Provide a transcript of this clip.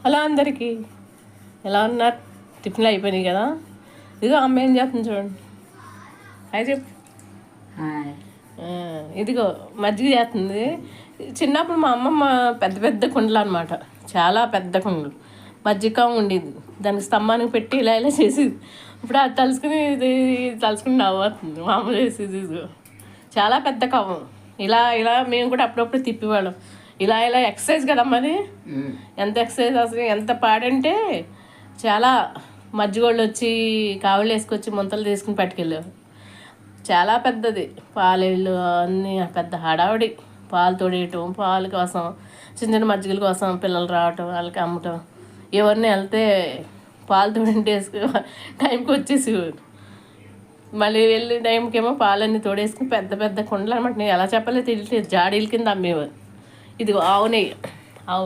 Hello అందరికీ, ఎలా ఉన్నారు? టిఫిన్లు అయిపోయినాయి కదా. ఇదిగో అమ్మ ఏం చేస్తుంది చూడండి. హాయ్ చెప్పు. ఇదిగో మజ్జిగ చేస్తుంది. చిన్నప్పుడు మా అమ్మమ్మ పెద్ద పెద్ద కుండలు అనమాట, చాలా పెద్ద కుండలు మజ్జిగ ఉండేది. దానికి స్తంభానికి పెట్టి ఇలా ఇలా చేసేది. ఇప్పుడు అది తలుసుకుని నవ్వుతుంది. మా అమ్మ చేసేది ఇదిగో చాలా పెద్ద కవ్వం. ఇలా ఇలా మేము కూడా అప్పుడప్పుడు తిప్పేవాళ్ళం. ఇలా ఇలా ఎక్సర్సైజ్ కదమ్మా అది. ఎంత ఎక్సర్సైజ్ అసలు, ఎంత పాడంటే చాలా. మజ్జిగోళ్ళు వచ్చి కావులు వేసుకొచ్చి ముంతలు తీసుకుని పట్టుకెళ్ళారు. చాలా పెద్దది. పాలేళ్ళు అన్నీ పెద్ద హడావుడి. పాలు తోడేయటం, పాలు కోసం, చిన్న చిన్న మజ్జిగల కోసం పిల్లలు రావటం, వాళ్ళకి అమ్మటం. ఎవరిని వెళ్తే పాలు తోడింటి వేసుకు టైంకి వచ్చేసేవారు. మళ్ళీ వెళ్ళి టైంకి ఏమో పాలన్నీ తోడేసుకుని పెద్ద పెద్ద కుండలు అనమాట. నేను ఎలా చెప్పాలో తెలియట్లేదు, జాడీల కింద అమ్మేవారు. ఇదిగో ఆవు నెయ్యి, ఆవు